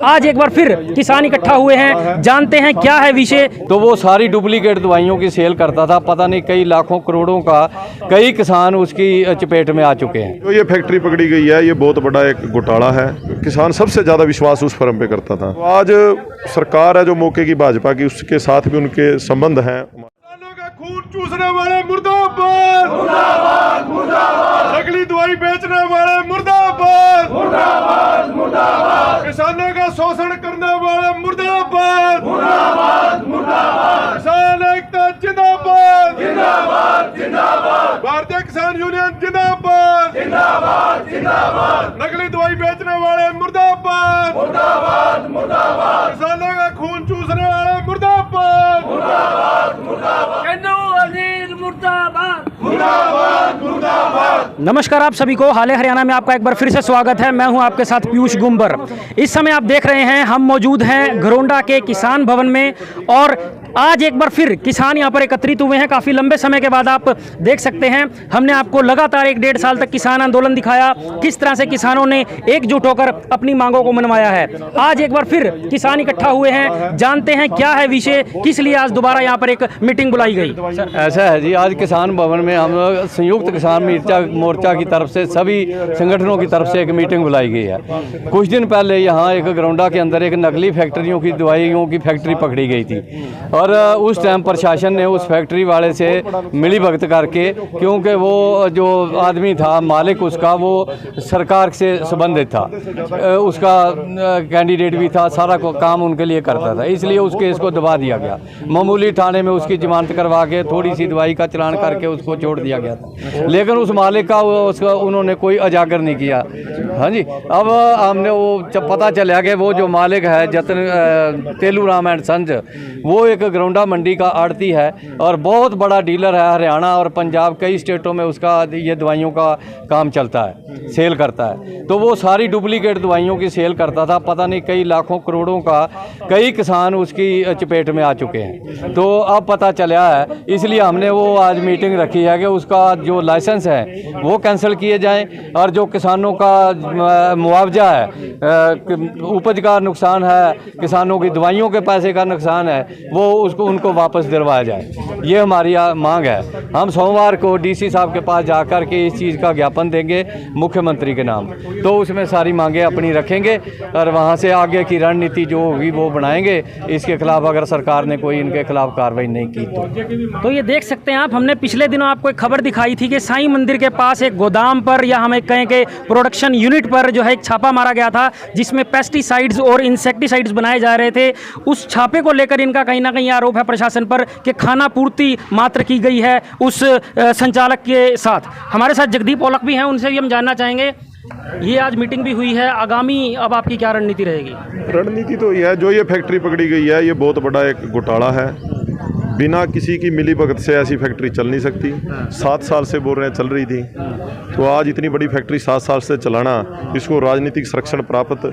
आज एक बार फिर किसान इकट्ठा हुए हैं, जानते हैं क्या है विषय। तो वो सारी डुप्लीकेट दवाइयों की सेल करता था, पता नहीं कई लाखों करोड़ों का, कई किसान उसकी चपेट में आ चुके हैं। जो ये फैक्ट्री पकड़ी गई है, ये बहुत बड़ा एक घोटाला है। किसान सबसे ज़्यादा विश्वास उस फर्म पे करता था। तो आज सरकार है जो मौके की भाजपा की, उसके साथ भी उनके संबंध हैं। खून चूसने वाले मुर्दाबाद, मुर्दाबाद, मुर्दाबाद। नकली दवाई बेचने वाले मुर्दाबाद, मुर्दाबाद, मुर्दाबाद। किसानों का शोषण करने वाले मुर्दाबाद, मुर्दाबाद, मुर्दाबाद। किसान एकता जिंदाबाद, जिंदाबाद, जिंदाबाद। भारतीय किसान यूनियन जिंदाबाद, जिंदाबाद, जिंदाबाद। नकली दवाई बेचने वाले मुर्दाबाद, मुर्दाबाद, मुर्दाबाद। किसानों का खून चूसने वाले मुर्दाबाद, मुर्दाबाद, मुर्दाबाद। नमस्कार आप सभी को, हाल हरियाणा में आपका एक बार फिर से स्वागत है। मैं हूं आपके साथ पीयूष गुंबर। इस समय आप देख रहे हैं हम मौजूद हैं घरोंडा के किसान भवन में और आज एक बार फिर किसान यहां पर एकत्रित हुए हैं। काफ़ी लंबे समय के बाद आप देख सकते हैं, हमने आपको लगातार 1-1.5 साल तक किसान आंदोलन दिखाया, किस तरह से किसानों ने एकजुट होकर अपनी मांगों को मनवाया है। आज एक बार फिर किसान इकट्ठा हुए हैं, जानते हैं क्या है विषय, किस लिए आज दोबारा यहाँ पर एक मीटिंग बुलाई गई। ऐसा है जी, आज किसान भवन में हम संयुक्त किसान मोर्चा की तरफ से सभी संगठनों की तरफ से एक मीटिंग बुलाई गई है। कुछ दिन पहले यहाँ एक घरोंडा के अंदर एक नकली फैक्ट्रियों की दवाइयों की फैक्ट्री पकड़ी गई थी और उस टाइम प्रशासन ने उस फैक्ट्री वाले से मिली भगत करके, क्योंकि वो जो आदमी था मालिक उसका, वो सरकार से संबंधित था, उसका कैंडिडेट भी था, सारा काम उनके लिए करता था, इसलिए उस केस को दबा दिया गया। मामूली थाने में उसकी जमानत करवा के थोड़ी सी दवाई का चलान करके उसको छोड़ दिया गया था, लेकिन उस मालिक का उसका उन्होंने कोई उजागर नहीं किया। हाँ जी, अब हमने वो जब पता चला कि वो जो मालिक है जतन तेलूराम एंड सन्स, वो एक घरोंडा मंडी का आड़ती है और बहुत बड़ा डीलर है। हरियाणा और पंजाब कई स्टेटों में उसका ये दवाइयों का काम चलता है, सेल करता है। तो वो सारी डुप्लीकेट दवाइयों की सेल करता था, पता नहीं कई लाखों करोड़ों का, कई किसान उसकी चपेट में आ चुके हैं। तो अब पता चला है, इसलिए हमने वो आज मीटिंग रखी है कि उसका जो लाइसेंस है वो कैंसिल किए जाएं और जो किसानों का मुआवजा है, उपज का नुकसान है, किसानों की दवाइयों के पैसे का नुकसान है, वो उसको उनको वापस दिलवाया जाए। ये हमारी मांग है। हम सोमवार को डीसी साहब के पास जाकर के इस चीज़ का ज्ञापन देंगे मुख्यमंत्री के नाम, तो उसमें सारी मांगें अपनी रखेंगे और वहाँ से आगे की रणनीति जो होगी वो बनाएंगे। इसके खिलाफ अगर सरकार ने कोई इनके खिलाफ कार्रवाई नहीं की तो ये देख सकते हैं आप, हमने पिछले दिनों आपको एक खबर दिखाई थी कि साईं मंदिर के पास एक गोदाम पर या हमें कहें कि प्रोडक्शन यूनिट पर जो है एक छापा मारा गया था, जिसमें पेस्टिसाइड्स और इंसेक्टिसाइड्स बनाए जा रहे थे। उस छापे को लेकर इनका कहीं ना कहीं आरोप है प्रशासन पर कि खाना पूर्ति मात्र की गई है उस संचालक के साथ। हमारे साथ जगदीप औलख भी हैं, उनसे भी हम जानना चाहेंगे। ये आज मीटिंग भी हुई है, आगामी अब आपकी क्या रणनीति रहेगी? रणनीति तो यह है, जो ये फैक्ट्री पकड़ी गई है, ये बहुत बड़ा एक घोटाला है। बिना किसी की मिली भगत से ऐसी फैक्ट्री चल नहीं सकती। 7 साल से बोल रहे हैं चल रही थी, तो आज इतनी बड़ी फैक्ट्री 7 साल से चलाना, इसको राजनीतिक संरक्षण प्राप्त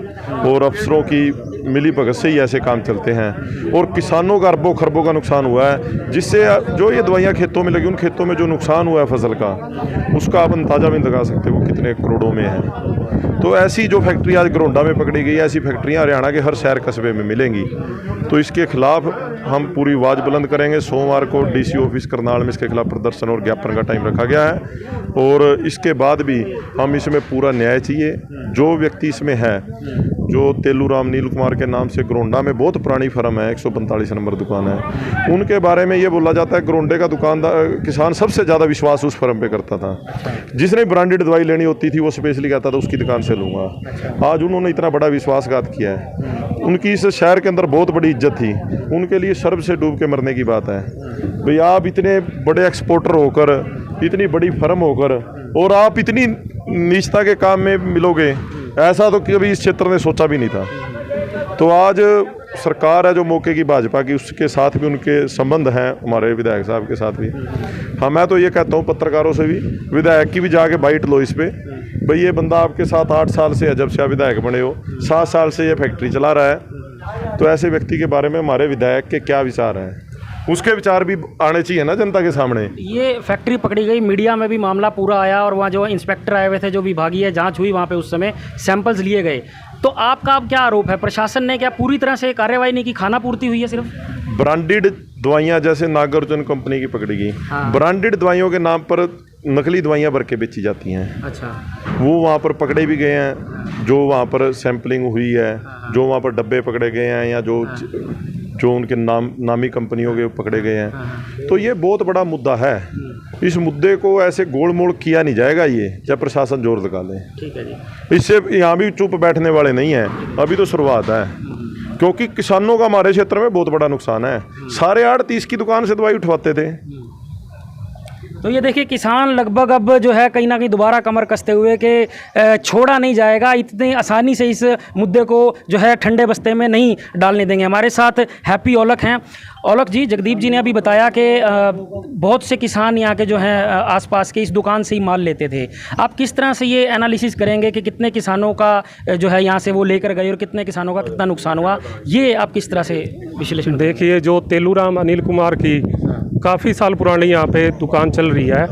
और अफसरों की मिली भगत से ही ऐसे काम चलते हैं। और किसानों का अरबों खरबों का नुकसान हुआ है, जिससे जो ये दवाइयाँ खेतों में लगी, उन खेतों में जो नुकसान हुआ है फसल का, उसका आप अंदाजा भी नहीं लगा सकते वो कितने करोड़ों में है। तो ऐसी जो फैक्ट्री आज घरोंडा में पकड़ी गई है, ऐसी फैक्ट्रियाँ हरियाणा के हर शहर कस्बे में मिलेंगी। तो इसके खिलाफ हम पूरी आवाज़ बुलंद करेंगे। सोमवार को डीसी ऑफिस करनाल में इसके खिलाफ प्रदर्शन और ज्ञापन का टाइम रखा गया है और इसके बाद भी हम इसमें पूरा न्याय चाहिए। जो व्यक्ति इसमें है, जो तेलूराम नील कुमार के नाम से घरोंडा में बहुत पुरानी फर्म है, 145 नंबर दुकान है, उनके बारे में ये बोला जाता है घरोंडे का दुकानदार किसान सबसे ज़्यादा विश्वास उस फर्म पे करता था। जिसने ब्रांडेड दवाई लेनी होती थी वो स्पेशली कहता था उसकी दुकान से लूँगा। आज उन्होंने इतना बड़ा विश्वासघात किया है। उनकी इस शहर के अंदर बहुत बड़ी इज्जत थी, उनके लिए शर्म से डूब के मरने की बात है। भाई आप इतने बड़े एक्सपोर्टर होकर, इतनी बड़ी फर्म होकर, और आप इतनी नीचता के काम में मिलोगे, ऐसा तो कभी इस क्षेत्र ने सोचा भी नहीं था। तो आज सरकार है जो मौके की भाजपा की, उसके साथ भी उनके संबंध हैं, हमारे विधायक साहब के साथ भी। हाँ, मैं तो ये कहता हूँ पत्रकारों से भी, विधायक की भी जाके बाइट लो इस पर। भाई ये बंदा आपके साथ 8 साल से है, जब से आप विधायक बने हो, 7 साल से ये फैक्ट्री चला रहा है। तो ऐसे व्यक्ति के बारे में हमारे विधायक के क्या विचार हैं, उसके विचार भी आने चाहिए ना जनता के सामने। ये फैक्ट्री पकड़ी गई, मीडिया में भी मामला पूरा आया और वहाँ जो इंस्पेक्टर आए हुए थे, जो विभागीय जांच हुई वहाँ पे, उस समय सैंपल्स लिए गए। तो आपका अब क्या आरोप है, प्रशासन ने क्या पूरी तरह से कार्रवाई नहीं की, खाना पूर्ति हुई है सिर्फ? ब्रांडेड दवाइयाँ जैसे नागार्जुन कंपनी की पकड़ी गई, ब्रांडेड दवाइयों के नाम पर नकली दवाइयाँ भर के बेची जाती हैं। अच्छा, वो वहाँ पर पकड़े भी गए हैं, जो वहाँ पर सैंपलिंग हुई है, जो वहाँ पर डब्बे पकड़े गए हैं, या जो उनके नामी कंपनियों के पकड़े गए हैं। तो ये बहुत बड़ा मुद्दा है। इस मुद्दे को ऐसे गोल मोड़ किया नहीं जाएगा, ये चाहे प्रशासन जोर लगा ले। ठीक है जी। इससे यहाँ भी चुप बैठने वाले नहीं हैं, अभी तो शुरुआत है। क्योंकि किसानों का हमारे क्षेत्र में बहुत बड़ा नुकसान है। सारे 38 की दुकान से दवाई उठवाते थे। तो ये देखिए, किसान लगभग अब जो है कहीं ना कहीं दोबारा कमर कसते हुए कि छोड़ा नहीं जाएगा, इतनी आसानी से इस मुद्दे को जो है ठंडे बस्ते में नहीं डालने देंगे। हमारे साथ हैप्पी औलख हैं। औलख जी, जगदीप जी ने अभी बताया कि बहुत से किसान यहाँ के जो हैं आसपास के इस दुकान से ही माल लेते थे। आप किस तरह से ये एनालिसिस करेंगे कि कितने किसानों का जो है यहाँ से वो लेकर गए और कितने किसानों का कितना नुकसान हुआ, ये आप किस तरह से विश्लेषण? देखिए, जो तेलूराम अनिल कुमार की काफ़ी साल पुरानी यहाँ पे दुकान चल रही है,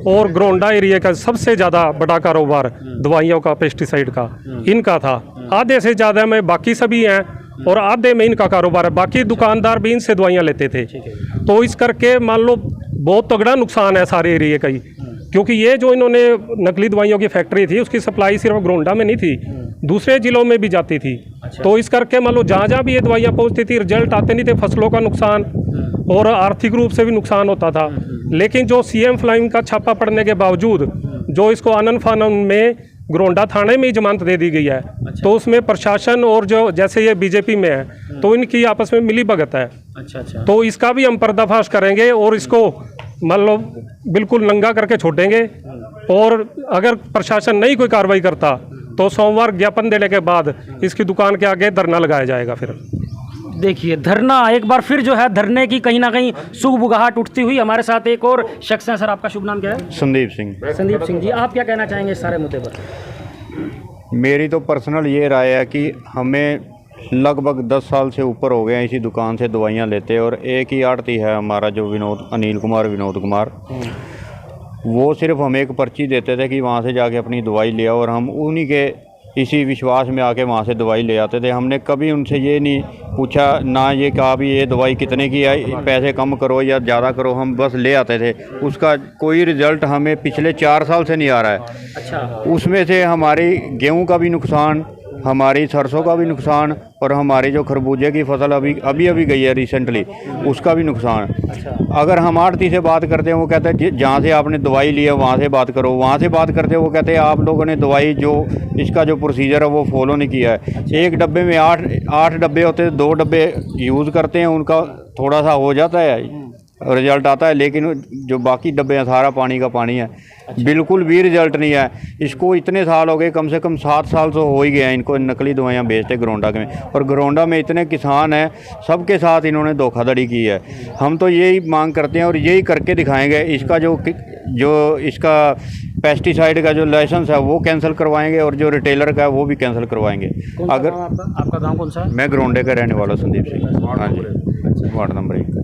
और ग्रोंडा एरिया का सबसे ज़्यादा बड़ा कारोबार दवाइयों का, पेस्टिसाइड का इनका था। आधे से ज़्यादा में बाकी सभी हैं, और आधे में इनका कारोबार है। बाकी दुकानदार भी इनसे दवाइयाँ लेते थे। तो इस करके मान लो बहुत तगड़ा नुकसान है सारे एरिया का ही, क्योंकि ये जो इन्होंने नकली दवाइयों की फैक्ट्री थी, उसकी सप्लाई सिर्फ ग्रोंडा में नहीं थी, दूसरे जिलों में भी जाती थी। तो इस करके मान लो जहाँ जहाँ भी ये दवाइयाँ पहुँचती थी, रिजल्ट आते नहीं थे, फसलों का नुकसान और आर्थिक रूप से भी नुकसान होता था। लेकिन जो सीएम फ्लाइंग का छापा पड़ने के बावजूद जो इसको आनन फानन में ग्रोंडा थाने में ही जमानत दे दी गई है। तो उसमें प्रशासन और जो जैसे ये बीजेपी में है, तो इनकी आपस में मिली भगत है। तो इसका भी हम पर्दाफाश करेंगे और इसको मान लो बिल्कुल नंगा करके छोड़ेंगे। और अगर प्रशासन नहीं कोई कार्रवाई करता तो सोमवार ज्ञापन देने के बाद इसकी दुकान के आगे धरना लगाया जाएगा। फिर देखिए, धरना एक बार फिर जो है, धरने की कहीं ना कहीं सुगबुगाहट उठती हुई। हमारे साथ एक और शख्स हैं। सर, आपका शुभ नाम क्या है? संदीप सिंह। संदीप सिंह जी, आप क्या कहना चाहेंगे इस सारे मुद्दे पर? मेरी तो पर्सनल ये राय है कि हमें लगभग 10 साल से ऊपर हो गए हैं इसी दुकान से दवाइयाँ लेते, और एक ही आड़ती है हमारा जो विनोद कुमार, वो सिर्फ हमें एक पर्ची देते थे कि वहाँ से जाके अपनी दवाई ले आओ, और हम उन्हीं के इसी विश्वास में आके वहाँ से दवाई ले आते थे। हमने कभी उनसे ये नहीं पूछा, ना ये कहा भी ये दवाई कितने की है, पैसे कम करो या ज़्यादा करो, हम बस ले आते थे। उसका कोई रिज़ल्ट हमें पिछले 4 साल से नहीं आ रहा है। अच्छा। उसमें से हमारी गेहूं का भी नुकसान, हमारी सरसों का भी नुकसान, और हमारी जो खरबूजे की फसल अभी गई है रिसेंटली, उसका भी नुकसान। अगर हम आड़ती से बात करते हैं, वो कहते हैं जहाँ से आपने दवाई ली है वहाँ से बात करो। वहाँ से बात करते हैं, वो कहते हैं आप लोगों ने दवाई जो इसका जो प्रोसीजर है वो फॉलो नहीं किया है। एक डब्बे में 8 डब्बे होते हैं, 2 डब्बे यूज़ करते हैं, उनका थोड़ा सा हो जाता है, रिजल्ट आता है, लेकिन जो बाकी डब्बे हैं सारा पानी का पानी है। बिल्कुल भी रिजल्ट नहीं है। इसको इतने साल हो गए, कम से कम 7 साल तो हो ही गए हैं इनको नकली दवाइयाँ बेचते ग्रोंडा में, और ग्रोंडा में इतने किसान हैं, सबके साथ इन्होंने धोखाधड़ी की है। हम तो यही मांग करते हैं और यही करके दिखाएंगे। इसका जो इसका पेस्टिसाइड का जो लाइसेंस है वो कैंसिल करवाएंगे, और जो रिटेलर का है वो भी कैंसिल करवाएंगे। अगर आपका गाँव कौन सा है? मैं ग्रोंडे का रहने वाला संदीप सिंह। हाँ जी, वार्ड नंबर 1।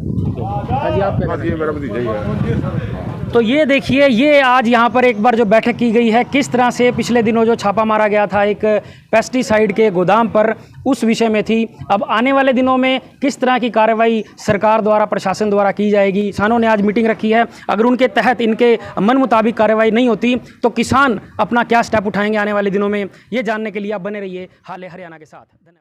तो ये देखिए, ये आज यहाँ पर एक बार जो बैठक की गई है, किस तरह से पिछले दिनों जो छापा मारा गया था एक पेस्टिसाइड के गोदाम पर, उस विषय में थी। अब आने वाले दिनों में किस तरह की कार्रवाई सरकार द्वारा, प्रशासन द्वारा की जाएगी। किसानों ने आज मीटिंग रखी है, अगर उनके तहत इनके मन मुताबिक कार्रवाई नहीं होती तो किसान अपना क्या स्टेप उठाएंगे आने वाले दिनों में, ये जानने के लिए आप बने रहिए हाल हरियाणा के साथ। धन्यवाद।